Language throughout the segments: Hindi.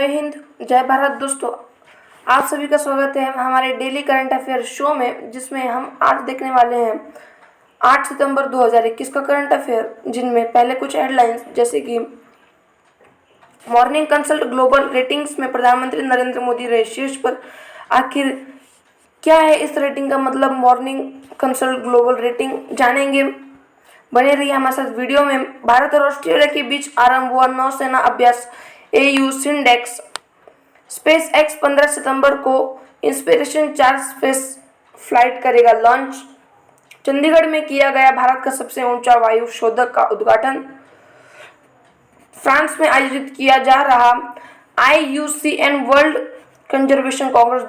जय हिंद, जय भारत दोस्तों। आप सभी का स्वागत है हमारे डेली करंट अफेयर शो में, जिसमें हम आज देखने वाले हैं 8 सितंबर 2021 का करंट अफेयर, जिनमें पहले कुछ हेडलाइंस जैसे कि मॉर्निंग कंसल्ट ग्लोबल रेटिंग्स में प्रधानमंत्री नरेंद्र मोदी रहे शीर्ष पर। आखिर क्या है इस रेटिंग का मतलब? मॉर्निंग कंसल्ट ग्लोबल रेटिंग जानेंगे, बने रहिए हमारे साथ वीडियो में। भारत और ऑस्ट्रेलिया के बीच आरंभ हुआ नौसेना अभ्यास AU सिंडेक्स। स्पेस एक्स 15 सितंबर को इंस्पिरेशन 4 स्पेस फ्लाइट करेगा लॉन्च। चंडीगढ़ में किया गया भारत का सबसे ऊंचा वायु शोधक का उद्घाटन। फ्रांस में आयोजित किया जा रहा IUCN वर्ल्ड कंजर्वेशन कांग्रेस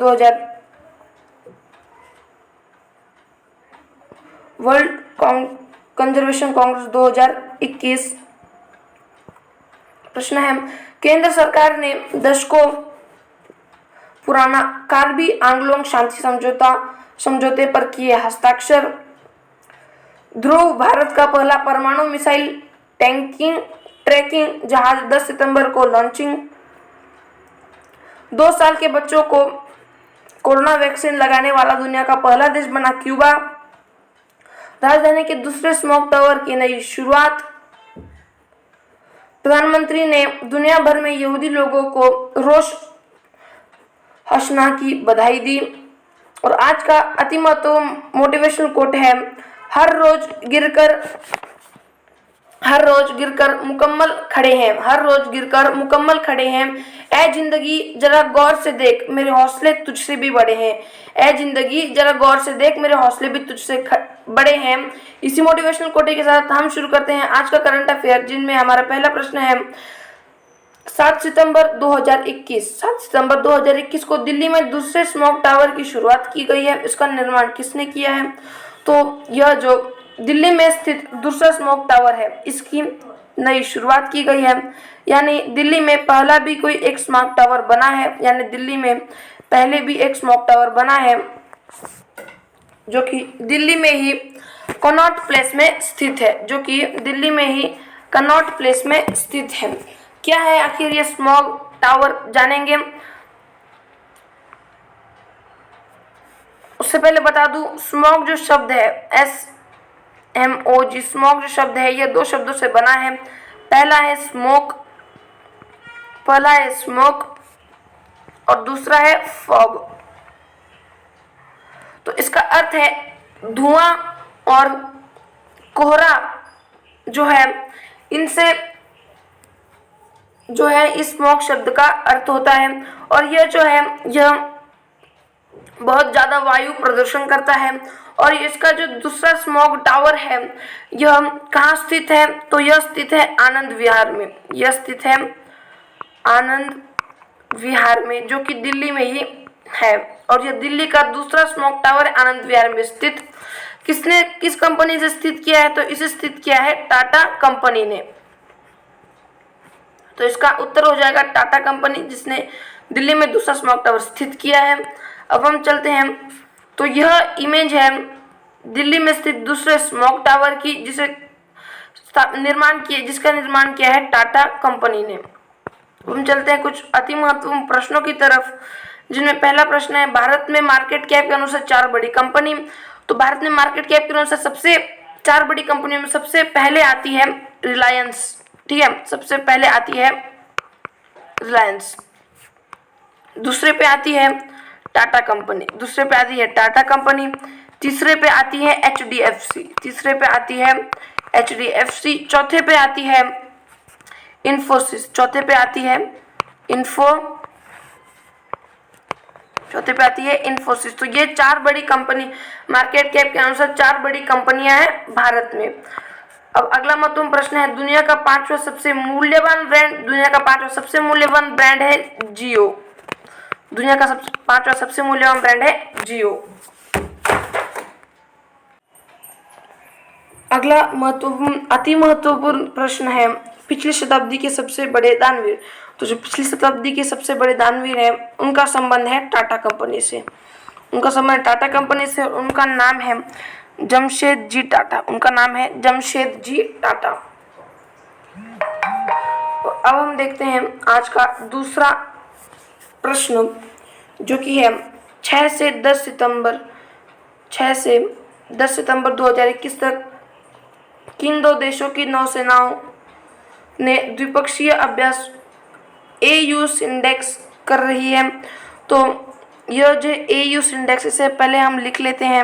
2021। प्रश्न है, केंद्र सरकार ने दशकों पुराना कार्बी आंगलोंग शांति समझौते पर किए हस्ताक्षर। ध्रुव भारत का पहला परमाणु मिसाइल ट्रैकिंग जहाज 10 सितंबर को लॉन्चिंग। 2 साल के बच्चों को कोरोना वैक्सीन लगाने वाला दुनिया का पहला देश बना क्यूबा। राजधानी के दूसरे स्मोक टावर की नई शुरुआत। प्रधानमंत्री ने दुनिया भर में यहूदी लोगों को रोश हशना की बधाई दी। और आज का अति महत्वपूर्ण मोटिवेशनल कोट है, हर रोज गिरकर मुकम्मल खड़े हैं। ऐ जिंदगी जरा गौर से देख, मेरे हौसले तुझसे भी बड़े हैं। ऐ जिंदगी जरा गौर से देख, मेरे हौसले भी तुझसे बड़े हैं। इसी मोटिवेशनल कोटे के साथ हम शुरू करते हैं आज का करंट अफेयर, जिनमें हमारा पहला प्रश्न है 7 सितंबर 2021 को दिल्ली में दूसरे स्मोक टावर की शुरुआत की गई है। इसका निर्माण किसने किया है? तो यह जो दिल्ली में स्थित दूसरा स्मोक टावर है, इसकी नई शुरुआत की गई है। यानी दिल्ली में पहला भी कोई एक स्मोक टावर बना है, यानी दिल्ली में पहले भी एक स्मोक टावर बना है, जो कि दिल्ली में ही कनॉट प्लेस में स्थित है। क्या है आखिर ये स्मोक टावर, जानेंगे। उससे पहले बता दूं, स्मोक जो शब्द है SMOG, स्मोक जो शब्द है, यह 2 शब्दों से बना है। पहला है स्मोक और दूसरा है फॉग। तो इसका अर्थ है धुआं और कोहरा जो है, इनसे जो है इस स्मोक शब्द का अर्थ होता है। और यह जो है यह बहुत ज़्यादा वायु प्रदूषण करता है। और इसका जो दूसरा स्मोक टावर है, यह कहाँ स्थित है? तो यह स्थित है आनंद विहार में, जो कि दिल्ली में ही है। और यह दिल्ली का दूसरा स्मोक टावर आनंद विहार में स्थित। किस कंपनी से स्थित किया है? तो इसे स्थित किया है टाटा कंपनी ने। तो इसका उत्तर हो जाएगा टाटा कंपनी, जिसने दिल्ली में दूसरा स्मोक टावर स्थित किया है। अब हम चलते हैं, तो यह इमेज है दिल्ली में स्थित दूसरे स्मोक टावर की, जिसका निर्माण किया है टाटा कंपनी ने। हम चलते हैं कुछ अति महत्वपूर्ण प्रश्नों की तरफ, जिनमें पहला प्रश्न है, भारत में मार्केट कैप के अनुसार 4 बड़ी कंपनी। तो भारत में मार्केट कैप के अनुसार सबसे 4 बड़ी कंपनियों में सबसे पहले आती है रिलायंस। ठीक है, सबसे पहले आती है रिलायंस, दूसरे पे आती है टाटा कंपनी, तीसरे पे आती है HDFC, चौथे पे आती है इन्फोसिस, तो ये 4 बड़ी कंपनी, मार्केट कैप के अनुसार 4 बड़ी कंपनियां हैं भारत में। अब अगला महत्वपूर्ण प्रश्न है, दुनिया का 5वां सबसे मूल्यवान ब्रांड है जियो। दुनिया का 5वां सबसे मूल्यवान ब्रांड है जियो। अगला अति महत्वपूर्ण प्रश्न है, पिछली शताब्दी के सबसे बड़े दानवीर। तो जो पिछली शताब्दी के सबसे बड़े दानवीर हैं, उनका संबंध है टाटा कंपनी से। उनका नाम है जमशेद जी टाटा। अब हम देखते हैं आज का दूसरा प्रश्न जो कि है 6 से 10 सितंबर 2021 तक किन दो देशों की नौसेनाओं ने द्विपक्षीय अभ्यास AU सिंडेक्स कर रही है। तो यह जो AU सिंडेक्स, इसे पहले हम लिख लेते हैं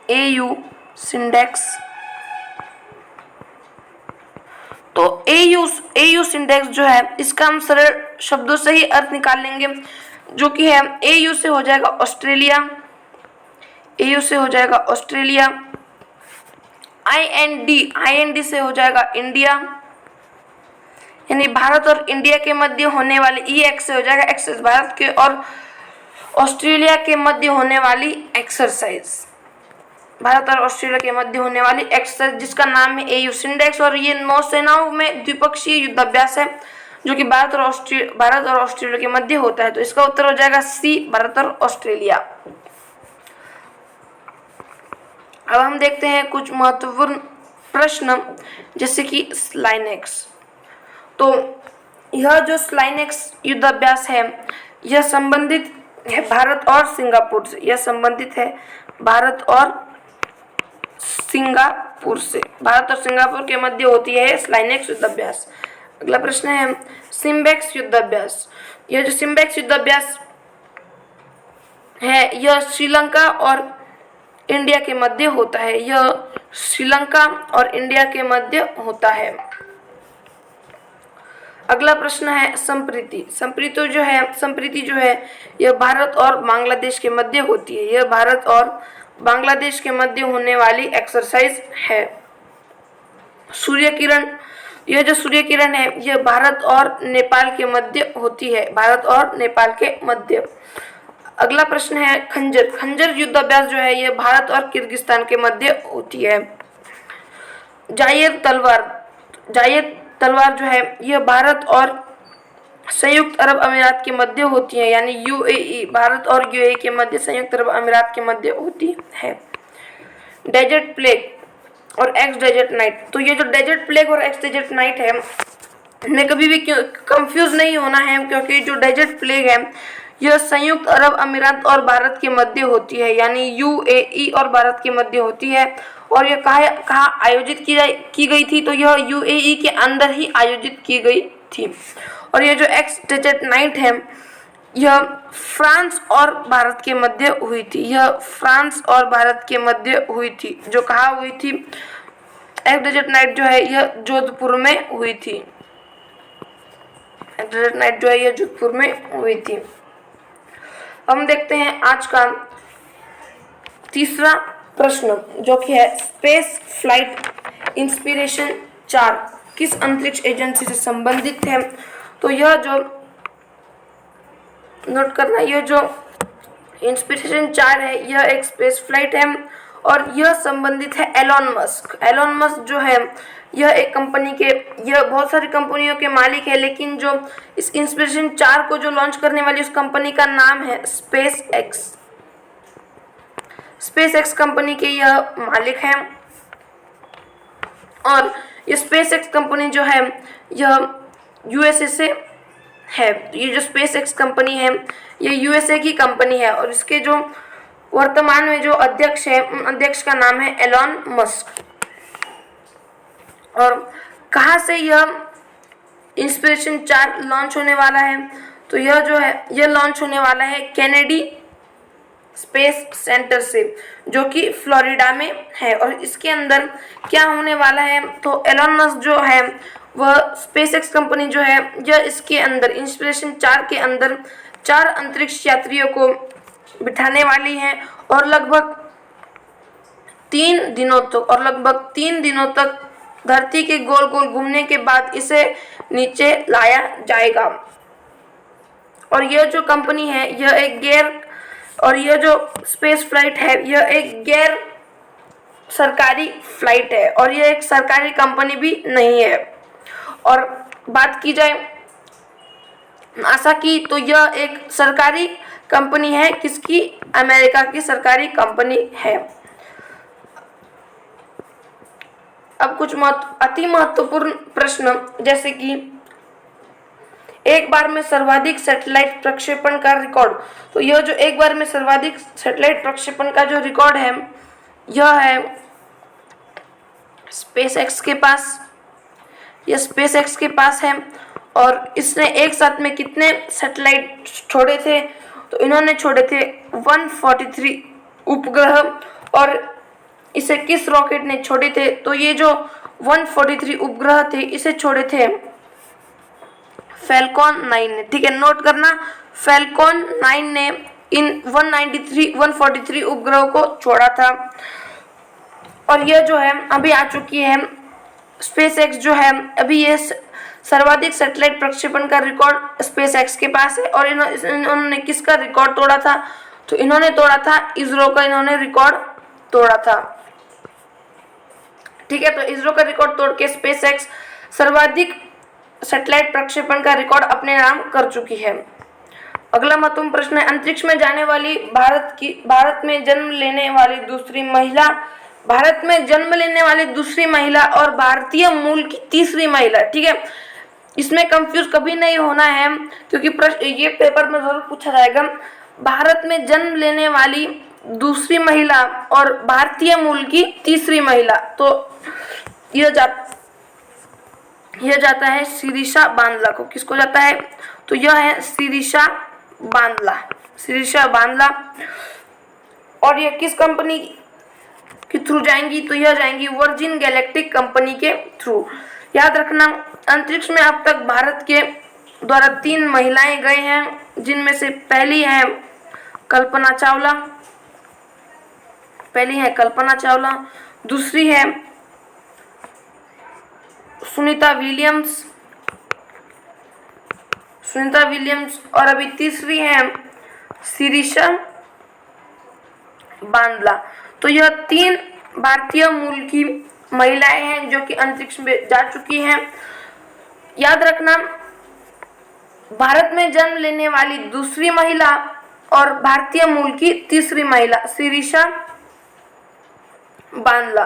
AU सिंडेक्स। तो AU सिंडेक्स जो है, इसका हम सरल शब्दों से ही अर्थ निकाल लेंगे, जो कि है AU से हो जाएगा ऑस्ट्रेलिया, AU से हो जाएगा ऑस्ट्रेलिया, IND से हो जाएगा इंडिया, यानी भारत और इंडिया के मध्य होने वाली, EX से हो जाएगा एक्सरसाइज, भारत के और ऑस्ट्रेलिया के मध्य होने वाली एक्सरसाइज, भारत और ऑस्ट्रेलिया के मध्य होने वाली एक्सरसाइज जिसका नाम है AU सिंडेक्स। और ये नौसेनाओं में द्विपक्षीय युद्धाभ्यास है जो कि भारत और ऑस्ट्रेलिया के मध्य होता है। तो इसका उत्तर हो जाएगा C, भारत और ऑस्ट्रेलिया। अब हम देखते हैं कुछ महत्वपूर्ण प्रश्न, जैसे कि स्लाइनेक्स। तो यह जो स्लाइनेक्स युद्धाभ्यास है, यह संबंधित है भारत और सिंगापुर से, यह संबंधित है भारत और सिंगापुर से, भारत और सिंगापुर के मध्य होती है स्लाइनेक्स युद्धाभ्यास। अगला प्रश्न है सिम्बेक्स युद्धाभ्यास। यह जो सिम्बेक्स युद्धाभ्यास है, यह श्रीलंका और इंडिया के मध्य होता है, यह श्रीलंका और इंडिया के मध्य होता है। अगला प्रश्न है संप्रीति। संप्रीति जो है यह भारत और बांग्लादेश के मध्य होती है, यह भारत और बांग्लादेश के मध्य होने वाली एक्सरसाइज है। सूर्य किरण, यह जो सूर्य किरण है, यह भारत और नेपाल के मध्य होती है, भारत और नेपाल के मध्य। अगला प्रश्न है खंजर युद्धाभ्यास जो है, यह भारत और किर्गिस्तान के मध्य होती है। जायद तलवार जो है, यह भारत और संयुक्त अरब अमीरात के मध्य होती है, यानी UAE, भारत और UAE के मध्य, संयुक्त अरब अमीरात के मध्य होती है। डेजर्ट प्लेग और एक्स डेजर्ट नाइट। तो ये जो डेजर्ट प्लेग और एक्स डेजर्ट नाइट है, में कभी भी कंफ्यूज नहीं होना है, क्योंकि जो डेजर्ट प्लेग है यह संयुक्त अरब अमीरात और भारत के मध्य होती है, यानी UAE और भारत के मध्य होती है। और यह कहाँ आयोजित की गई थी, तो यह UAE के अंदर ही आयोजित की गई थी। और यह जो एक्स डेजर्ट नाइट है, यह फ्रांस और भारत के मध्य हुई थी, यह फ्रांस और भारत के मध्य हुई थी। जो कहाँ हुई थी, एक्स डेजर्ट नाइट जो है यह जोधपुर में हुई थी, एक्स डेजर्ट नाइट जो है यह जोधपुर में हुई थी। हम देखते हैं आज का तीसरा प्रश्न, जो कि है स्पेस फ्लाइट इंस्पिरेशन 4 किस अंतरिक्ष एजेंसी से संबंधित है। तो यह जो नोट करना, यह जो इंस्पिरेशन 4 है, यह एक स्पेस फ्लाइट है और यह संबंधित है एलोन मस्क जो है, यह एक कंपनी के, यह बहुत सारी कंपनियों के मालिक है, लेकिन जो इस इंस्पिरेशन 4 को जो लॉन्च करने वाली उस कंपनी का नाम है स्पेस एक्स कंपनी के यह मालिक हैं। और ये स्पेस एक्स कंपनी जो है यह USA से है। ये जो स्पेस एक्स कंपनी है ये USA की कंपनी है और इसके जो वर्तमान में जो अध्यक्ष है, अध्यक्ष का नाम है एलोन मस्क। और कहाँ से यह इंस्पिरेशन 4 लॉन्च होने वाला है, तो यह जो है यह लॉन्च होने वाला है केनेडी स्पेस सेंटर से, जो कि फ्लोरिडा में है। और इसके अंदर क्या होने वाला है, तो एलोन मस्क जो है वह स्पेसएक्स कंपनी जो है यह इसके अंदर इंस्पिरेशन 4 के अंदर 4 अंतरिक्ष यात्रियों को बिठाने वाली है और लगभग 3 दिनों तक धरती के गोल गोल घूमने के बाद इसे नीचे लाया जाएगा। और यह जो कंपनी है यह जो स्पेस फ्लाइट है यह एक गैर सरकारी फ्लाइट है और यह एक सरकारी कंपनी भी नहीं है। और बात की जाए नासा की, तो यह एक सरकारी कंपनी है, किसकी, अमेरिका की सरकारी कंपनी है। अब कुछ अति महत्वपूर्ण प्रश्न, जैसे कि एक बार में सर्वाधिक सैटेलाइट प्रक्षेपण का रिकॉर्ड। तो यह जो एक बार में सर्वाधिक सैटेलाइट प्रक्षेपण का जो रिकॉर्ड है यह है स्पेसएक्स के पास। यह स्पेसएक्स के पास है और इसने एक साथ में कितने सैटेलाइट छोड़े थे? तो इन्होंने छोड़े थे 143 उपग्रह। और इसे किस रॉकेट ने छोड़े थे? तो ये जो 143 उपग्रह थे इसे छोड़े थे फैल्कॉन 9 ने। ठीक है, नोट करना, फैल्कॉन 9 ने इन 143 उपग्रहों को छोड़ा था। और यह जो है अभी आ चुकी है स्पेसएक्स जो है, अभी ये सर्वाधिक सैटेलाइट प्रक्षेपण का रिकॉर्ड स्पेसएक्स के पास है। और इन्होंने किसका रिकॉर्ड तोड़ा था? तो इन्होंने तोड़ा था इसरो का, इन्होंने रिकॉर्ड तोड़ा था। ठीक है, तो इसरो का रिकॉर्ड तोड़ के स्पेसएक्स सर्वाधिक सैटेलाइट प्रक्षेपण का रिकॉर्ड अपने नाम कर चुकी है। अगला महत्वपूर्ण प्रश्न है, अंतरिक्ष में जाने वाली भारत में जन्म लेने वाली दूसरी महिला और भारतीय मूल की तीसरी महिला। ठीक है, इसमें कंफ्यूज कभी नहीं होना है क्योंकि प्रश्न ये पेपर में जरूर पूछा जाएगा। भारत में जन्म लेने वाली दूसरी महिला और भारतीय मूल की तीसरी महिला, तो यह जाता है शिरीषा बांदला को। किसको जाता है? तो यह है शिरीषा बांदला। और यह किस कंपनी के थ्रू जाएंगी? तो यह जाएंगी वर्जिन गैलेक्टिक कंपनी के थ्रू। याद रखना, अंतरिक्ष में अब तक भारत के द्वारा 3 महिलाएं गए हैं, जिनमें से पहली है कल्पना चावला, दूसरी है सुनीता विलियम्स और अभी तीसरी है शिरीषा बांदला। तो यह 3 भारतीय मूल की महिलाएं हैं जो कि अंतरिक्ष में जा चुकी हैं। याद रखना, भारत में जन्म लेने वाली दूसरी महिला और भारतीय मूल की तीसरी महिला शिरीषा बांदला।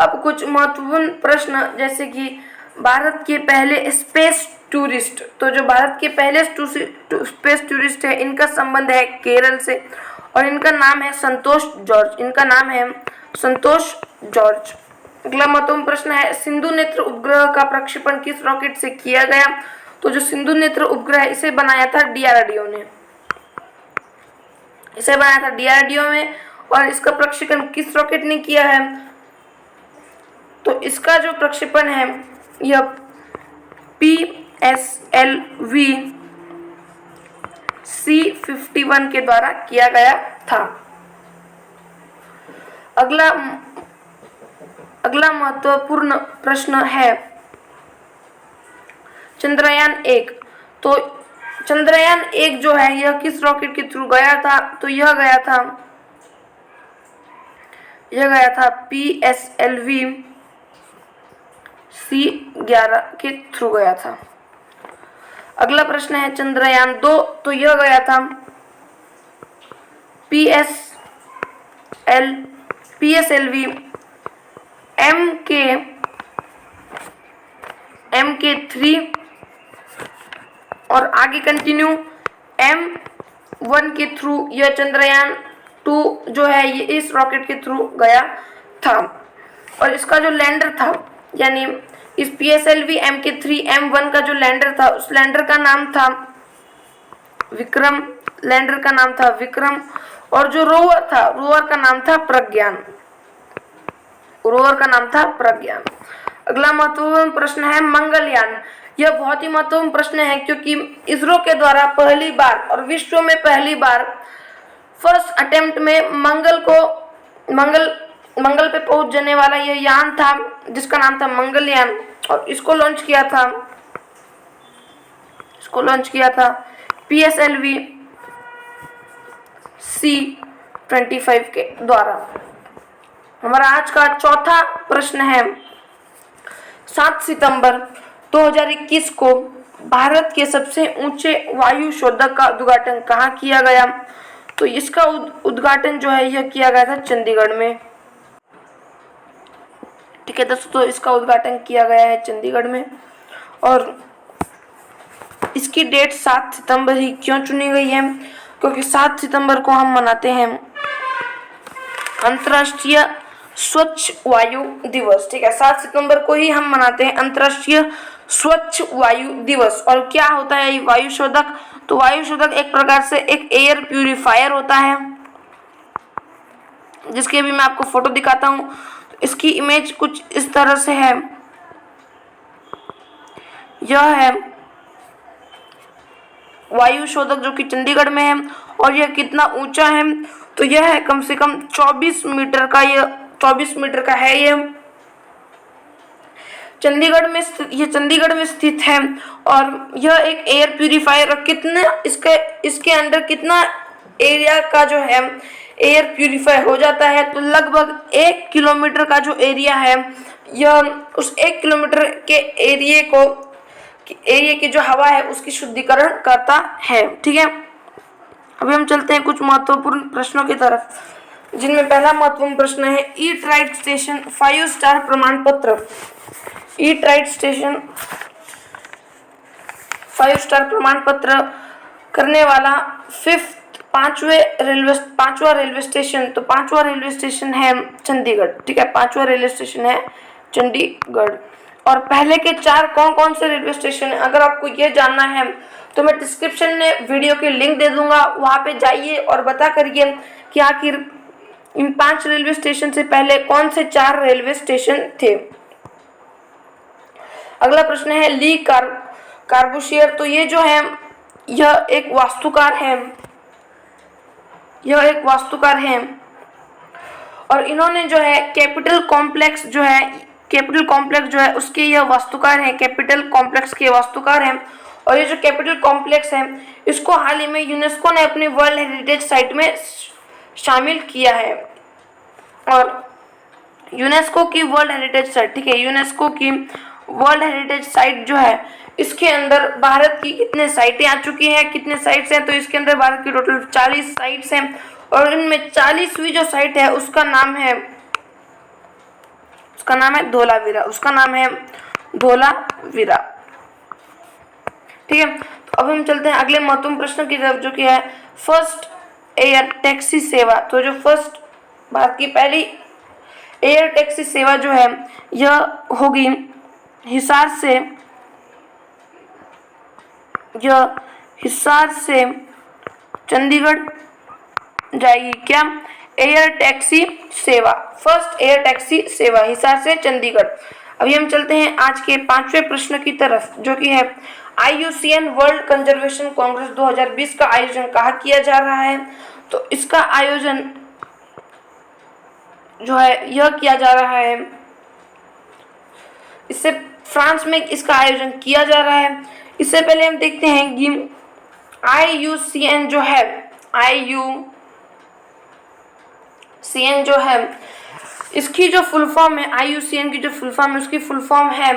अब कुछ महत्वपूर्ण प्रश्न, जैसे कि भारत के पहले स्पेस टूरिस्ट। तो जो भारत के पहले स्पेस टूरिस्ट है इनका संबंध है केरल से और इनका नाम है संतोष जॉर्ज। अगला महत्वपूर्ण प्रश्न है, सिंधु नेत्र उपग्रह का प्रक्षेपण किस रॉकेट से किया गया? तो जो सिंधु नेत्र उपग्रह इसे बनाया था डीआरडीओ में। और इसका प्रक्षेपण किस रॉकेट ने किया है? तो इसका जो प्रक्षेपण है यह PSLV C-51 के द्वारा किया गया था। अगला महत्वपूर्ण प्रश्न है चंद्रयान 1। तो चंद्रयान 1 जो है यह किस रॉकेट के थ्रू गया था? तो यह गया था PSLV C-11 के थ्रू गया था। अगला प्रश्न है चंद्रयान 2। तो यह गया था PSLV MK3 और आगे कंटिन्यू M1 के थ्रू यह चंद्रयान 2 जो है ये इस रॉकेट के थ्रू गया था। और इसका जो लैंडर था, यानी इस PSLV MK3 M1 का जो लैंडर था उस लैंडर का नाम था विक्रम। और जो रोवर का नाम था प्रज्ञान। अगला महत्वपूर्ण प्रश्न है मंगलयान। यह बहुत ही महत्वपूर्ण प्रश्न है क्योंकि इसरो के द्वारा पहली बार और विश्व में पहली बार फर्स्ट अटेम्प्ट में मंगल पे पहुंच जाने वाला यह यान था जिसका नाम था मंगलयान। और इसको लॉन्च किया था PSLV C-25 के द्वारा। हमारा आज का चौथा प्रश्न है, 7 सितंबर 2021 को भारत के सबसे ऊंचे वायु शोधक का उद्घाटन कहाँ किया गया? तो इसका उद्घाटन जो है यह किया गया था चंडीगढ़ में। ठीक है दोस्तों, इसका उद्घाटन किया गया है चंडीगढ़ में। और इसकी डेट 7 सितंबर ही क्यों चुनी गई है? क्योंकि 7 सितंबर को हम मनाते हैं अंतर्राष्ट्रीय स्वच्छ वायु दिवस। ठीक है, 7 सितंबर को ही हम मनाते हैं अंतर्राष्ट्रीय स्वच्छ वायु दिवस। और क्या होता है ये वायु शोधक? तो वायु शोधक एक प्रकार से एक एयर प्यूरिफायर होता है, जिसकी अभी मैं आपको फोटो दिखाता हूँ। तो इसकी इमेज कुछ इस तरह से है। यह है वायु शोधक जो कि चंडीगढ़ में है। और यह कितना ऊंचा है? तो यह है कम से कम 24 मीटर का। यह 24 मीटर का है। यह चंडीगढ़ में स्थित है। और यह एक एयर प्यूरिफायर। और कितने इसके अंदर कितना एरिया का जो है एयर प्यूरिफाई हो जाता है? तो लगभग 1 किलोमीटर का जो एरिया है, यह उस 1 किलोमीटर के एरिया की जो हवा है उसकी शुद्धिकरण करता है। ठीक है, अभी हम चलते हैं कुछ महत्वपूर्ण प्रश्नों की तरफ, जिनमें पहला महत्वपूर्ण प्रश्न है ईट राइट स्टेशन 5 स्टार प्रमाण पत्र। ईट राइट स्टेशन 5 स्टार प्रमाण पत्र करने वाला पांचवा रेलवे स्टेशन। तो पांचवा रेलवे स्टेशन है चंडीगढ़। ठीक है, पांचवा रेलवे स्टेशन है चंडीगढ़। और पहले के 4 कौन कौन से रेलवे स्टेशन है, अगर आपको ये जानना है तो मैं डिस्क्रिप्शन में वीडियो की लिंक दे दूंगा, वहां पे जाइए और बता करिए कि आखिर इन 5 रेलवे स्टेशन से पहले कौन से 4 रेलवे स्टेशन थे। अगला प्रश्न है ली कार्बूसियर। तो ये जो है यह एक वास्तुकार है। और इन्होंने जो है कैपिटल कॉम्प्लेक्स जो है उसके यह वास्तुकार हैं। कैपिटल कॉम्प्लेक्स के वास्तुकार हैं। और ये जो कैपिटल कॉम्प्लेक्स है इसको हाल ही में यूनेस्को ने अपनी वर्ल्ड हेरिटेज साइट में शामिल किया है। और यूनेस्को की वर्ल्ड हेरिटेज साइट, ठीक है, यूनेस्को की वर्ल्ड हेरिटेज साइट जो है इसके अंदर भारत की कितने साइटें आ चुकी हैं, कितने साइट्स हैं? तो इसके अंदर भारत की टोटल 40 साइट्स हैं। और इनमें 40वीं जो साइट है उसका नाम है धोलावीरा। ठीक है, तो अब हम चलते हैं अगले महत्वपूर्ण प्रश्न की तरफ, जो कि है फर्स्ट एयर टैक्सी सेवा। तो जो फर्स्ट भारत की पहली एयर टैक्सी सेवा जो है यह होगी हिसार से चंडीगढ़ जाएगी। क्या? एयर टैक्सी सेवा, फर्स्ट एयर टैक्सी सेवा हिसार से चंडीगढ़। अभी हम चलते हैं आज के 5वें प्रश्न की तरफ, जो कि है IUCN वर्ल्ड कंजर्वेशन कांग्रेस 2020 का आयोजन कहाँ किया जा रहा है? तो इसका आयोजन जो है यह किया जा रहा है, इससे फ्रांस में इसका आयोजन किया जा रहा है। इससे पहले हम देखते हैं कि IUCN जो है इसकी जो फुल फॉर्म है, IUCN की जो फुल फॉर्म है उसकी फुल फॉर्म है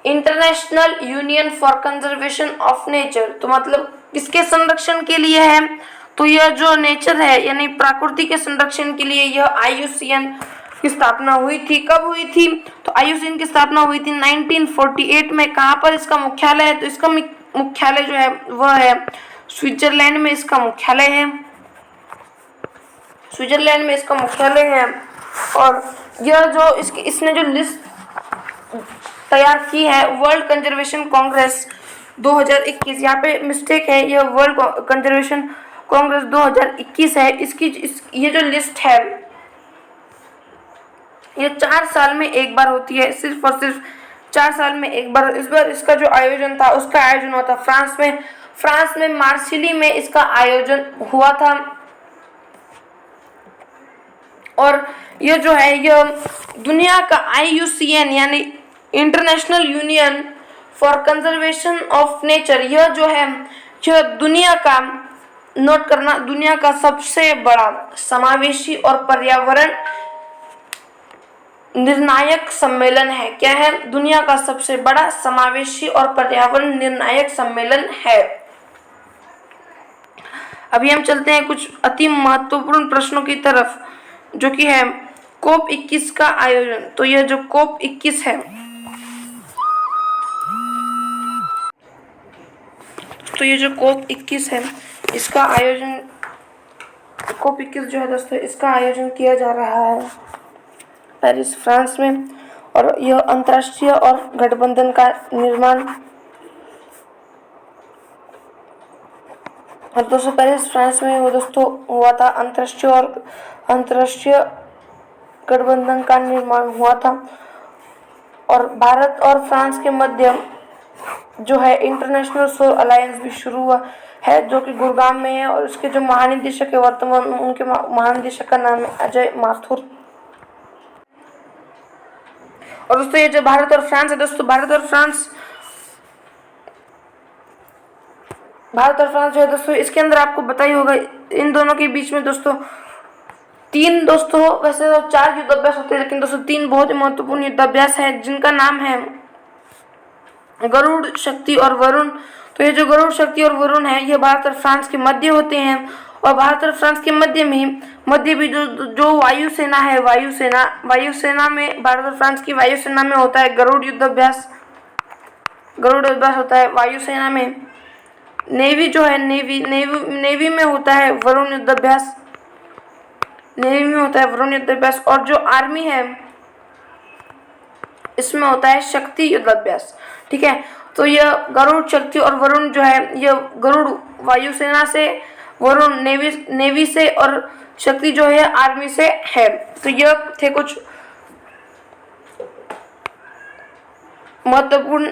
international union for conservation of nature. तो मतलब किसके संरक्षण के लिए है? तो यह जो नेचर है यानी प्रकृति के संरक्षण के लिए यह IUCN की स्थापना हुई थी। कब हुई थी? तो IUCN की स्थापना हुई थी 1948 में। कहाँ पर इसका मुख्यालय है? तो इसका मुख्यालय जो है वह है स्विट्जरलैंड में। इसका मुख्यालय है स्विट्जरलैंड में इसका मुख्यालय है। और यह जो इसने जो लिस्ट तैयार की है वर्ल्ड कंजर्वेशन कांग्रेस 2021, यहाँ पे मिस्टेक है, यह वर्ल्ड कंजर्वेशन कांग्रेस 2021 है। ये जो लिस्ट है ये 4 साल में एक बार होती है, सिर्फ और सिर्फ 4 साल में एक बार। इस बार इसका जो आयोजन था उसका आयोजन हुआ था फ्रांस में मार्सिली में इसका आयोजन हुआ था। और यह जो है यह दुनिया का IUCN यानी international union for conservation of nature, यह जो है यह दुनिया का, नोट करना, दुनिया का सबसे बड़ा समावेशी और पर्यावरण निर्णायक सम्मेलन है। क्या है? दुनिया का सबसे बड़ा समावेशी और पर्यावरण निर्णायक सम्मेलन है। अभी हम चलते हैं कुछ अति महत्वपूर्ण प्रश्नों की तरफ, जो कि है COP21 का आयोजन। तो यह जो COP21 है दोस्तों ये जो COP21 है इसका आयोजन COP21 जो है दोस्तों इसका आयोजन किया जा रहा है पेरिस फ्रांस में, और यह अंतर्राष्ट्रीय और गठबंधन का निर्माण, और दोस्तों पेरिस फ्रांस में वो दोस्तों हुआ था, अंतर्राष्ट्रीय गठबंधन का निर्माण हुआ था। और भारत और फ्रांस के मध्य जो है इंटरनेशनल सौर अलायंस भी शुरू हुआ है, जो कि गुड़गांव में है, और उसके जो महानिदेशक है वर्तमान उनके महानिदेशक का नाम है अजय माथुर। और दोस्तों ये जो भारत और फ्रांस है दोस्तों, भारत और फ्रांस जो है दोस्तों इसके अंदर आपको बताई होगा इन दोनों के बीच में दोस्तों तीन दोस्तों, वैसे तो 4 युद्धाभ्यास होते हैं, लेकिन दोस्तों 3 बहुत ही महत्वपूर्ण युद्धाभ्यास है जिनका नाम है गरुड़, शक्ति और वरुण। तो ये जो गरुड़, शक्ति और वरुण है ये भारत और फ्रांस के मध्य होते हैं, और भारत और फ्रांस के मध्य भी जो वायुसेना है, वायुसेना में भारत और फ्रांस की वायुसेना में होता है गरुड़ युद्धाभ्यास होता है वायुसेना में। नेवी जो है नेवी में होता है वरुण युद्धाभ्यास, और जो आर्मी है इसमें होता है शक्ति युद्धाभ्यास। ठीक है, तो यह गरुड़, शक्ति और वरुण जो है, यह गरुड़ वायुसेना से, वरुण नेवी से, और शक्ति जो है आर्मी से है। तो यह थे कुछ महत्वपूर्ण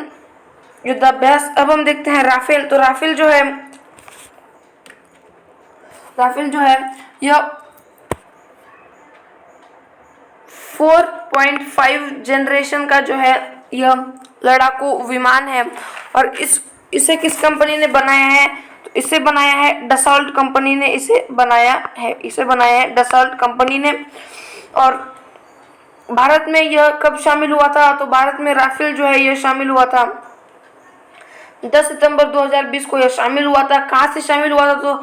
युद्धाभ्यास। अब हम देखते हैं राफेल। तो राफेल जो है यह 4.5 जनरेशन का जो है यह लड़ाकू विमान है, और इसे किस कंपनी ने बनाया है? तो इसे बनाया है डसॉल्ट कंपनी ने, इसे बनाया है डसॉल्ट कंपनी ने। और भारत में यह कब शामिल हुआ था? तो भारत में राफेल जो है यह शामिल हुआ था 10 सितंबर 2020 को यह शामिल हुआ था। कहाँ से शामिल हुआ था? तो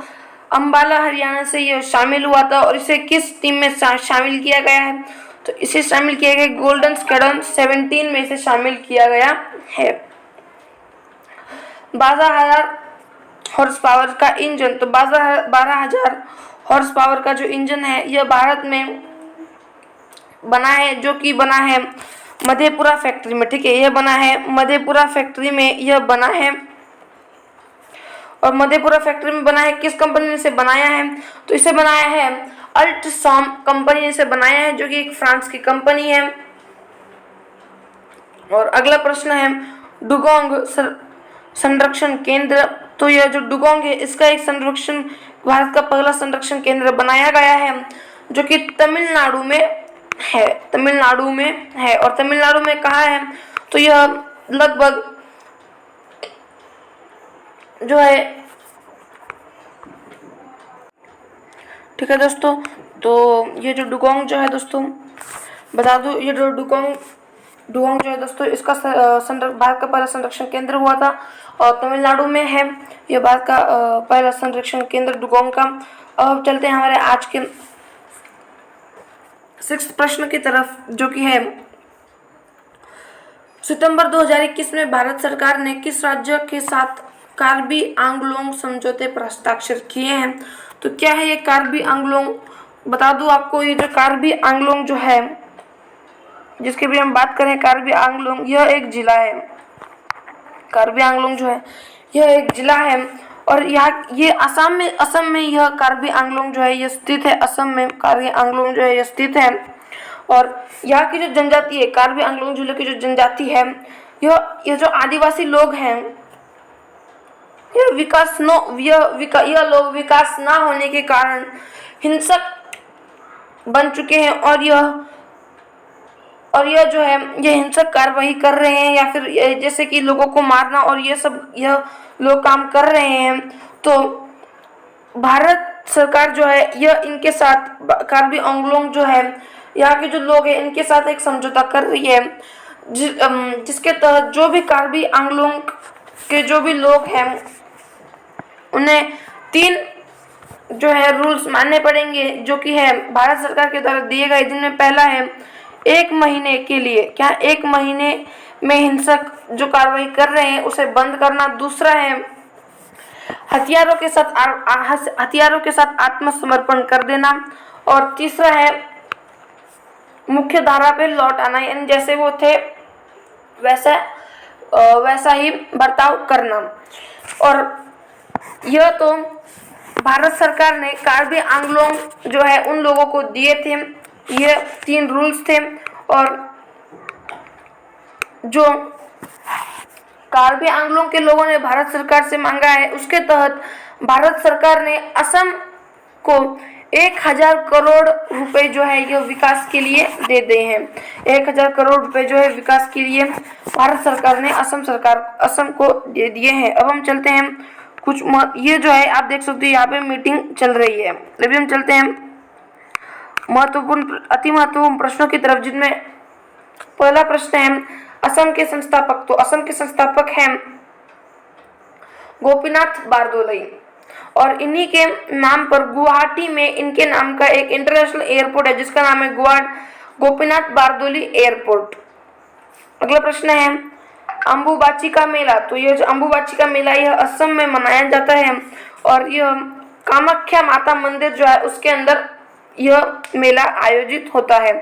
अंबाला, हरियाणा से यह शामिल हुआ था। और इसे किस टीम में शामिल किया गया है? तो इसे शामिल किया गया गोल्डन स्क्वाड्रन 17 में इसे शामिल किया गया है। 12,000 हॉर्स पावर का इंजन, तो 12,000 हॉर्स पावर का जो इंजन है यह भारत में बना है, जो कि बना है मधेपुरा फैक्ट्री में। ठीक है, यह बना है मधेपुरा फैक्ट्री में, यह बना है, और मधेपुरा फैक्ट्री में बना है। किस कंपनी ने इसे बनाया है? तो इसे बनाया है अल्ट्रसॉम कंपनी ने इसे बनाया है, जो कि एक फ्रांस की कंपनी है। और अगला प्रश्न है डुगोंग संरक्षण केंद्र। तो यह जो डुगोंग है इसका एक संरक्षण, भारत का पहला संरक्षण केंद्र बनाया गया है, जो कि तमिलनाडु में है। और तमिलनाडु में कहाँ है? तो यह लगभग जो है, ठीक है दोस्तों, तो ये जो डुगोंग जो है दोस्तों, बता दूं ये जो डुगोंग जो है दोस्तों इसका भारत का पहला संरक्षण केंद्र हुआ था, और तमिलनाडु में है यह भारत का पहला संरक्षण केंद्र डुगोंग का। अब चलते हैं हमारे आज के 6th प्रश्न की तरफ, जो कि है सितंबर 2021 में भारत सरकार ने किस राज्य के साथ कार्बी आंगलोंग समझौते पर हस्ताक्षर किए हैं? तो क्या है ये कार्बी आंगलोंग? बता दूं आपको, ये जो कार्बी आंगलोंग जो है जिसके भी हम बात करें, कार्बी आंगलोंग यह एक जिला है। कार्बी आंगलोंग जो है यह एक जिला है, और यहाँ ये असम में यह कार्बी आंगलोंग जो है ये स्थित है। असम में कार्बी आंगलोंग जो है ये स्थित है, और यहाँ की जो जनजाति है, कार्बी आंगलोंग जिले की जो जनजाति है, यह जो आदिवासी लोग हैं, यह लोग विकास ना होने के कारण हिंसक बन चुके हैं, और यह जो है ये हिंसक कार्रवाई कर रहे हैं, या फिर जैसे कि लोगों को मारना और यह लोग काम कर रहे हैं। तो भारत सरकार जो है यह इनके साथ, कार्बी आंगलोंग जो है यहाँ के जो लोग हैं इनके साथ एक समझौता कर रही है, जिसके तहत जो भी कार्बी आंगलोंग के जो भी लोग हैं उन्हें 3 जो है रूल्स मानने पड़ेंगे, जो कि है भारत सरकार के द्वारा दिए गए। जिनमें पहला है 1 महीने के लिए, 1 महीने में हिंसक जो कार्रवाई कर रहे हैं उसे बंद करना। दूसरा है हथियारों के साथ आत्मसमर्पण कर देना। और तीसरा है मुख्य धारा पे लौट आना, यानी जैसे वो थे वैसा ही बर्ताव करना। और यह तो भारत सरकार ने कार्बी आंगलोंग जो है उन लोगों को दिए थे, ये 3 रूल्स थे। और जो कार्बी आंगलोंग के लोगों ने भारत सरकार से मांगा है, उसके तहत भारत सरकार ने असम को 1000 करोड़ रुपए जो है ये विकास के लिए दे दिए हैं। 1000 करोड़ रुपए जो है विकास के लिए भारत सरकार ने असम को दे दिए हैं। अब हम चलते हैं ये जो है आप देख सकते हो यहाँ पे मीटिंग चल रही है। अभी हम चलते हैं अति महत्वपूर्ण प्रश्नों की तरफ, जिनमें पहला प्रश्न है असम के संस्थापक। तो असम के संस्थापक हैं गोपीनाथ बारदोलाई, और इन्हीं के नाम पर गुवाहाटी में इनके नाम का एक इंटरनेशनल एयरपोर्ट है जिसका नाम है गोपीनाथ बारदोली एयरपोर्ट। अगला प्रश्न है अंबुबाची का मेला। तो यह जो अंबुबाची का मेला यह असम में मनाया जाता है, और यह कामाख्या माता मंदिर जो है उसके अंदर यह मेला आयोजित होता है।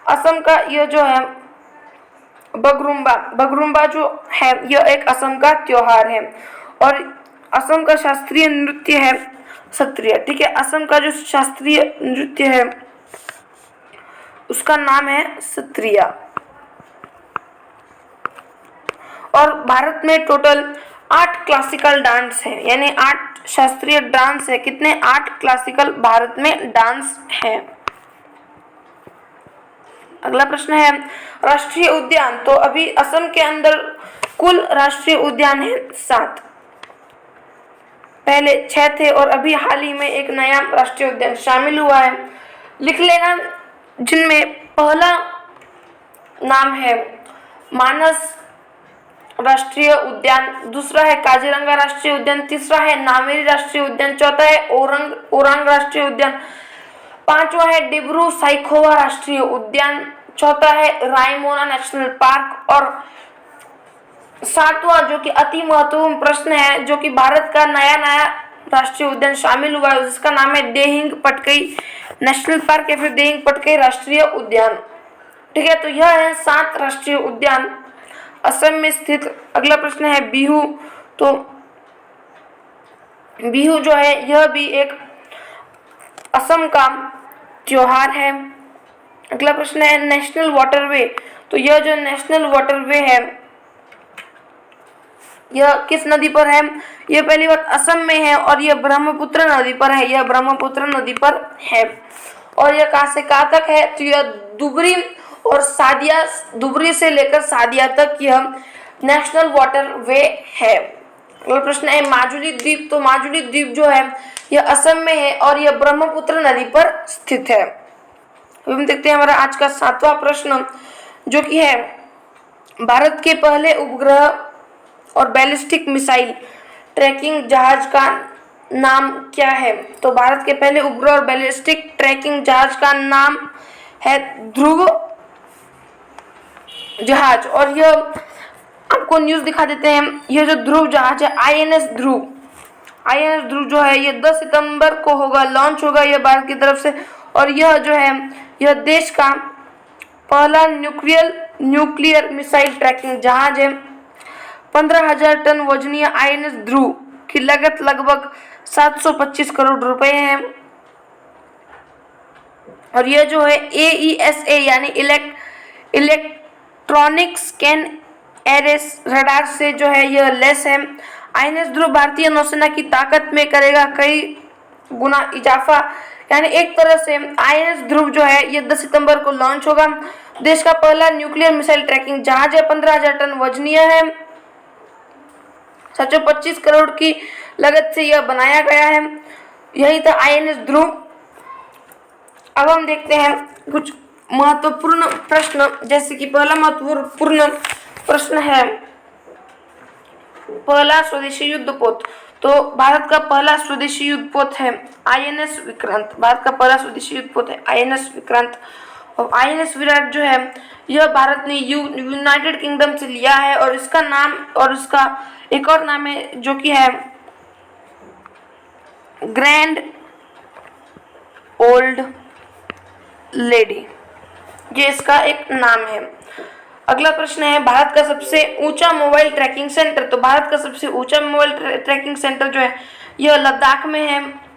असम का यह जो है बगरुम्बा जो है यह एक असम का त्योहार है, और असम का शास्त्रीय नृत्य है सत्रिया। ठीक है, असम का जो शास्त्रीय नृत्य है उसका नाम है सत्रिया। और भारत में टोटल 8 क्लासिकल डांस है, यानी 8 शास्त्रीय डांस है। कितने? 8 क्लासिकल भारत में डांस है। अगला प्रश्न है राष्ट्रीय उद्यान। तो अभी असम के अंदर कुल राष्ट्रीय उद्यान है 7, पहले 6 थे और अभी हाल ही में एक नया राष्ट्रीय उद्यान शामिल हुआ है। लिख लेना, जिनमें पहला नाम है मानस राष्ट्रीय उद्यान, दूसरा है काजीरंगा राष्ट्रीय उद्यान, तीसरा है नामेरी राष्ट्रीय उद्यान, चौथा है ओरांग राष्ट्रीय उद्यान, पांचवा है डिब्रू साइखोवा राष्ट्रीय उद्यान, चौथा है रायमोना नेशनल पार्क, और सातवां जो कि अति महत्वपूर्ण प्रश्न है, जो कि भारत का नया राष्ट्रीय उद्यान शामिल हुआ है, जिसका नाम है देहिंग पटकई नेशनल पार्क या फिर देहिंग पटकई राष्ट्रीय उद्यान। ठीक है, तो यह है 7 राष्ट्रीय उद्यान असम में स्थित। अगला प्रश्न है बिहू। तो बिहू जो है यह भी एक असम का त्योहार है। अगला प्रश्न है नेशनल वाटरवे। तो यह जो नेशनल वाटरवे है यह किस नदी पर है? यह पहली बात असम में है और यह ब्रह्मपुत्र नदी पर है, यह ब्रह्मपुत्र नदी पर है। और यह कहां से कहां तक है? तो यह दुबरी और सादिया, दुबरी से लेकर सादिया तक यह नेशनल वाटरवे है। अगला प्रश्न है माजुली द्वीप। तो माजुली द्वीप जो है यह असम में है और यह ब्रह्मपुत्र नदी पर स्थित है। हम देखते हैं हमारा आज का 7वां प्रश्न, जो कि है भारत के पहले उपग्रह और बैलिस्टिक मिसाइल ट्रैकिंग जहाज का नाम क्या है? तो भारत के पहले उपग्रह और बैलिस्टिक ट्रैकिंग जहाज का नाम है ध्रुव जहाज। और यह आपको न्यूज दिखा देते हैं, यह जो ध्रुव जहाज है INS ध्रुव जो है यह 10 सितंबर को होगा, लॉन्च होगा यह भारत की तरफ से। और यह जो है यह देश का पहला न्यूक्लियर मिसाइल ट्रैकिंग जहाज है। 15,000 टन वजनीय INS ध्रुव की लागत लगभग 725 करोड़ रुपए है। और यह जो है AESA यानी इलेक्ट्रॉनिक स्कैन एरेस रडार से जो है यह लेस है। INS ध्रुव भारतीय नौसेना की ताकत में करेगा कई गुना इजाफा, यानी एक तरह से INS ध्रुव जो है यह 10 सितंबर को लॉन्च होगा। देश का पहला न्यूक्लियर मिसाइल ट्रैकिंग जहाज है, 15,000 टन वजनीय है, 725 करोड़ की लागत से यह बनाया गया है। यही था INS ध्रुव। अब हम देखते हैं कुछ महत्वपूर्ण प्रश्न, जैसे कि पहला महत्वपूर्ण प्रश्न है पहला स्वदेशी युद्धपोत। तो भारत का पहला स्वदेशी युद्धपोत है INS विक्रांत। भारत का पहला स्वदेशी युद्धपोत है INS विक्रांत। और INS विराट जो है यह भारत ने यूनाइटेड किंगडम से लिया है, और इसका नाम और इसका एक और नाम है जो कि है ग्रैंड ओल्ड लेडी, ये इसका एक नाम है। अगला प्रश्न है भारत का सबसे ऊंचा मोबाइल ट्रैकिंग सेंटर। तो भारत का सबसे ऊंचा मोबाइल ट्रैकिंग सेंटर जो है यह लद्दाख में है।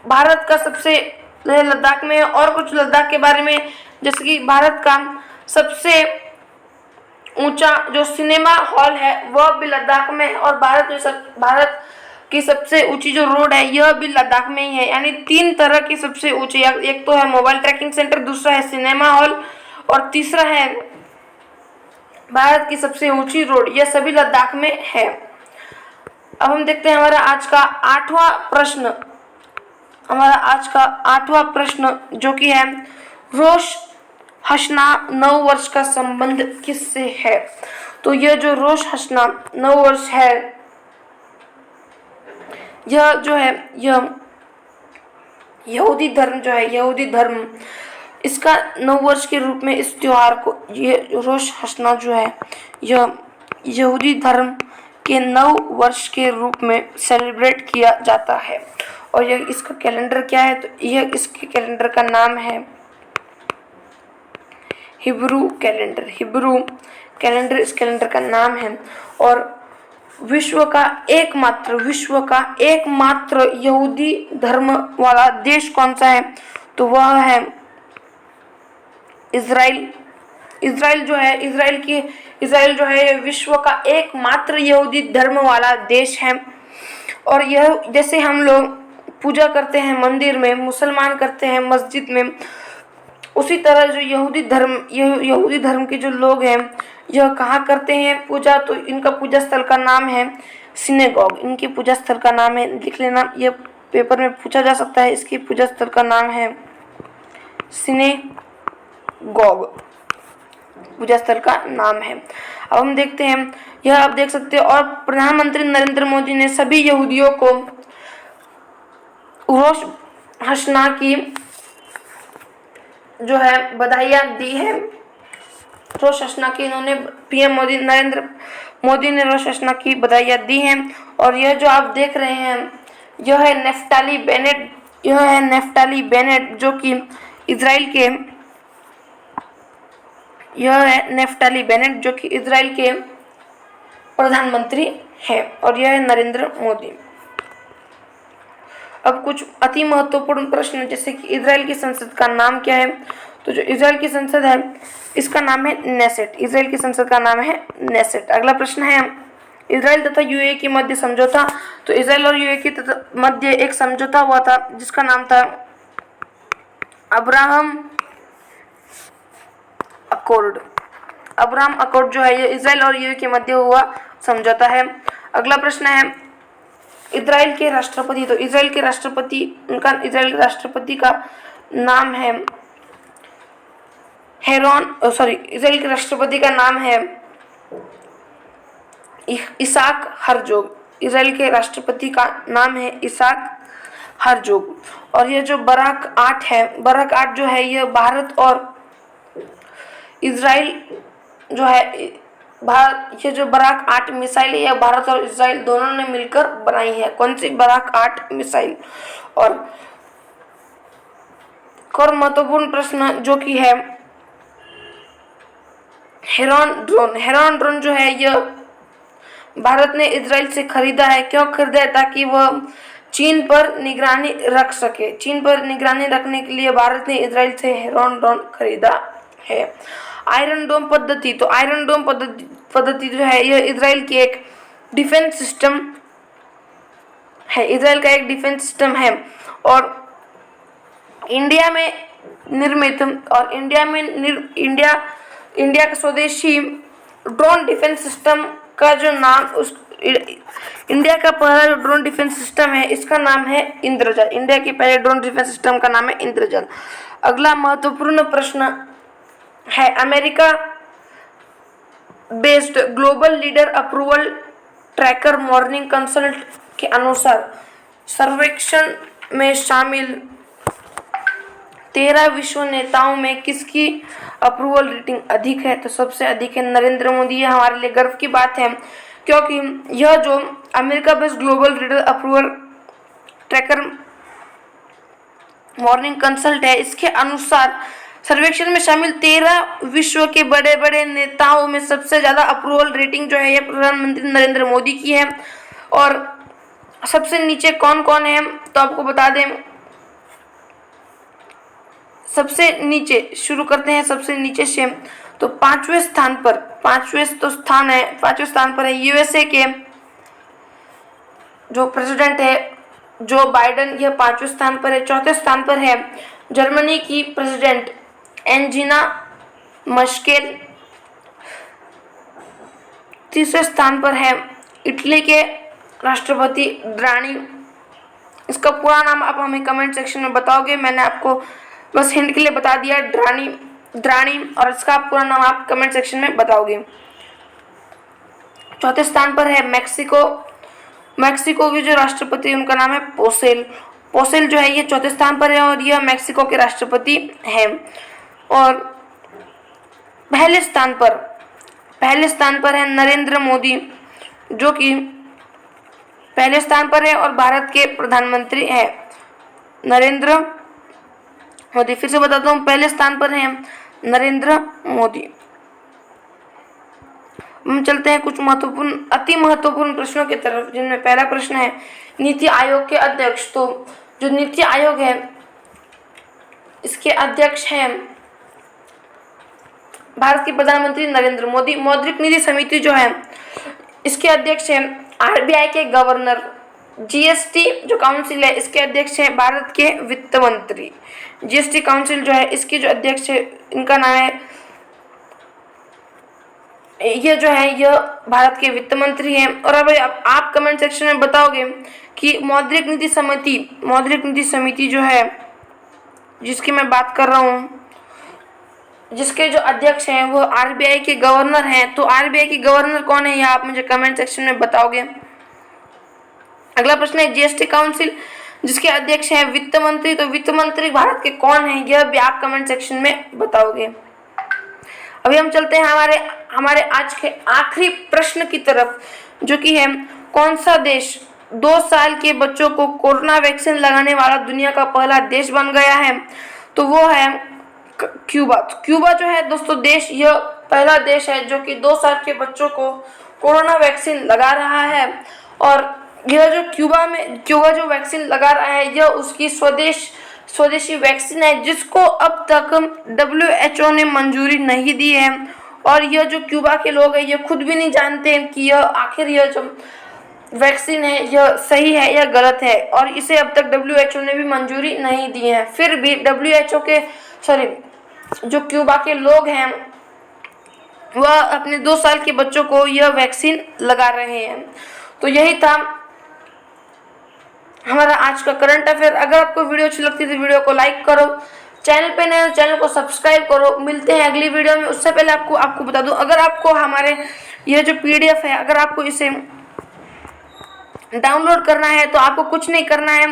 भारत का सबसे लद्दाख में है। और कुछ लद्दाख के बारे में, जैसे कि भारत का सबसे ऊंचा जो सिनेमा हॉल है वह भी लद्दाख में है। और भारत की सबसे ऊंची जो रोड है यह भी लद्दाख में ही है। यानी 3 तरह की सबसे ऊंची, एक तो है मोबाइल ट्रैकिंग सेंटर, दूसरा है सिनेमा हॉल और तीसरा है भारत की सबसे ऊंची रोड। यह सभी लद्दाख में है। अब हम देखते हैं हमारा आज का 8वां प्रश्न। हमारा आज का 8वां प्रश्न जो कि है रोश हसना नव वर्ष का संबंध किससे है। तो यह जो रोश हसना नव वर्ष है यह जो है यह यहूदी धर्म जो है, यहूदी धर्म इसका नव वर्ष के रूप में इस त्योहार को, ये रोश हसना जो है यह यहूदी धर्म के नव वर्ष के रूप में सेलिब्रेट किया जाता है। और यह इसका कैलेंडर क्या है, तो यह इसके कैलेंडर का नाम है हिब्रू कैलेंडर। हिब्रू कैलेंडर इस कैलेंडर का नाम है। और विश्व का एकमात्र यहूदी धर्म वाला देश कौन सा है, तो वह है इजराइल। इजराइल जो है विश्व का एकमात्र यहूदी धर्म वाला देश है। और यह जैसे हम लोग पूजा करते हैं मंदिर में, मुसलमान करते हैं मस्जिद में, उसी तरह जो यहूदी धर्म के जो लोग हैं यह कहाँ करते हैं पूजा, तो इनका पूजा स्थल का नाम है सिनेगॉग। इनकी पूजा स्थल का नाम है, लिख लेना, यह पेपर में पूछा जा सकता है। इसकी पूजा स्थल का नाम है सिनेगॉग, पूजा स्थल का नाम है। अब हम देखते हैं, यह आप देख सकते हैं। और प्रधानमंत्री नरेंद्र मोदी ने सभी यहूदियों को रोश हसना की जो है बधाइयाँ दी है। रोश हसना की इन्होंने पीएम नरेंद्र मोदी ने रोश हसना की बधाइयाँ दी हैं। और यह जो आप देख रहे हैं यह है नेफ्ताली बेनेट जो कि इजराइल के प्रधानमंत्री हैं। और यह है नरेंद्र मोदी। अब कुछ अति महत्वपूर्ण प्रश्न, जैसे कि इजराइल की संसद का नाम क्या है। तो जो इजराइल की संसद है इसका नाम है नेसेट। इजराइल की संसद का नाम है नेसेट। अगला प्रश्न है इजराइल तथा यूएई के मध्य समझौता। तो इजराइल और यूएई के मध्य एक समझौता हुआ था जिसका नाम था अब्राहम अकॉर्ड। अब्राहम अकॉर्ड जो है ये इजराइल और यूएई के मध्य हुआ समझौता है। अगला प्रश्न है इजराइल के राष्ट्रपति। तो इजराइल के राष्ट्रपति का नाम है इजराइल के राष्ट्रपति का नाम है इसाक हरजोग। इजराइल के राष्ट्रपति का नाम है इसाक हरजोग। और ये जो बराक 8 है, बराक 8 जो है ये भारत और इजराइल जो है ये जो बराक 8 मिसाइल है यह भारत और इजराइल दोनों ने मिलकर बनाई है। कौन सी? Barack 8 missile. और महत्वपूर्ण प्रश्न जो कि है हेरॉन ड्रोन जो है यह भारत ने इजराइल से खरीदा है। क्यों खरीदा है? ताकि वह चीन पर निगरानी रख सके। चीन पर निगरानी रखने के लिए भारत ने इजराइल से हेरॉन ड्रोन खरीदा है। आयरन डोम पद्धति। तो आयरन डोम पद्धति जो है यह इजराइल की एक डिफेंस सिस्टम है। इजराइल का एक डिफेंस सिस्टम है और इंडिया में निर्मित और इंडिया का स्वदेशी ड्रोन डिफेंस सिस्टम का जो नाम इंडिया का पहला जो ड्रोन डिफेंस सिस्टम है इसका नाम है इंद्रजाल। इंडिया के पहले ड्रोन डिफेंस सिस्टम का नाम है इंद्रजाल। अगला महत्वपूर्ण प्रश्न है America based global leader approval tracker morning consult के अनुसार सर्वेक्षण में शामिल 13 विश्व नेताओं में किसकी अप्रूवल रेटिंग अधिक है? तो सबसे अधिक है नरेंद्र मोदी। यह हमारे लिए गर्व की बात है क्योंकि यह जो America based global leader approval tracker morning consult है, इसके अनुसार सर्वेक्षण में शामिल 13 विश्व के बड़े बड़े नेताओं में सबसे ज़्यादा अप्रूवल रेटिंग जो है ये प्रधानमंत्री नरेंद्र मोदी की है। और सबसे नीचे कौन कौन है तो आपको बता दें, सबसे नीचे शुरू करते हैं सबसे नीचे से। तो पांचवें स्थान पर है यूएसए के जो प्रेसिडेंट है जो बाइडेन, यह 5वें स्थान पर है। चौथे स्थान पर है जर्मनी की प्रेसिडेंट एंजेला मर्केल। तीसरे स्थान पर है इटली के राष्ट्रपति ड्रानी। इसका पूरा नाम आप हमें कमेंट सेक्शन में बताओगे, मैंने आपको बस हिंट के लिए बता दिया ड्रानी, और इसका पूरा नाम आप कमेंट सेक्शन में बताओगे। चौथे स्थान पर है मैक्सिको के जो राष्ट्रपति उनका नाम है पोसेल जो है ये चौथे स्थान पर है और यह मैक्सिको के राष्ट्रपति हैं। और पहले स्थान पर है नरेंद्र मोदी जो कि पहले स्थान पर है और भारत के प्रधानमंत्री हैं नरेंद्र मोदी। फिर से बताता हूँ, पहले स्थान पर हैं नरेंद्र मोदी। हम चलते हैं कुछ अति महत्वपूर्ण प्रश्नों की तरफ, जिनमें पहला प्रश्न है नीति आयोग के अध्यक्ष। तो जो नीति आयोग है इसके अध्यक्ष हैं भारत के प्रधानमंत्री नरेंद्र मोदी। मौद्रिक नीति समिति जो है इसके अध्यक्ष हैं आरबीआई के गवर्नर। जीएसटी जो काउंसिल है इसके अध्यक्ष हैं भारत के वित्त मंत्री। जीएसटी काउंसिल जो है इसके जो अध्यक्ष है इनका नाम है, यह भारत के वित्त मंत्री हैं। और अब आप कमेंट सेक्शन में बताओगे कि मौद्रिक नीति समिति जो है जिसकी मैं बात कर रहा हूँ, जिसके जो अध्यक्ष हैं वो आरबीआई के गवर्नर हैं। तो आरबीआई के गवर्नर कौन है यह आप मुझे कमेंट सेक्शन में बताओगे। अगला प्रश्न है जीएसटी काउंसिल जिसके अध्यक्ष हैं वित्त मंत्री। तो वित्त मंत्री भारत के कौन हैं यह भी आप कमेंट सेक्शन में बताओगे। अभी हम चलते हैं हमारे आज के आखिरी प्रश्न की तरफ, जो कि है कौन सा देश 2 साल के बच्चों को कोरोना वैक्सीन लगाने वाला दुनिया का पहला देश बन गया है। तो वो है क्यूबा जो है दोस्तों देश, यह पहला देश है जो कि 2 साल के बच्चों को कोरोना वैक्सीन लगा रहा है। और यह जो क्यूबा जो वैक्सीन लगा रहा है यह उसकी स्वदेशी वैक्सीन है जिसको अब तक WHO ने मंजूरी नहीं दी है। और यह जो क्यूबा के लोग हैं ये खुद भी नहीं जानते हैं कि यह जो वैक्सीन है यह सही है या गलत है, और इसे अब तक WHO ने भी मंजूरी नहीं दी है। फिर भी जो क्यूबा के लोग हैं वह अपने 2 साल के बच्चों को यह वैक्सीन लगा रहे हैं। तो यही था हमारा आज का करंट अफेयर। अगर आपको वीडियो अच्छी लगती है तो वीडियो को लाइक करो, चैनल पे नए तो चैनल को सब्सक्राइब करो। मिलते हैं अगली वीडियो में। उससे पहले आपको बता दूं, अगर आपको हमारे यह जो PDF है अगर आपको इसे डाउनलोड करना है तो आपको कुछ नहीं करना है,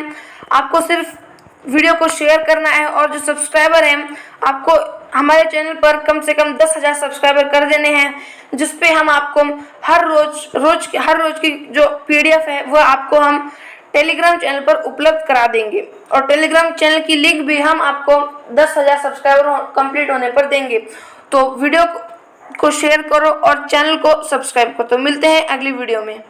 आपको सिर्फ वीडियो को शेयर करना है। और जो सब्सक्राइबर हैं आपको हमारे चैनल पर कम से कम 10,000 सब्सक्राइबर कर देने हैं, जिसपे हम आपको हर रोज की जो PDF है वह आपको हम टेलीग्राम चैनल पर उपलब्ध करा देंगे। और टेलीग्राम चैनल की लिंक भी हम आपको 10,000 सब्सक्राइबर कंप्लीट होने पर देंगे। तो वीडियो को शेयर करो और चैनल को सब्सक्राइब करो। तो मिलते हैं अगली वीडियो में।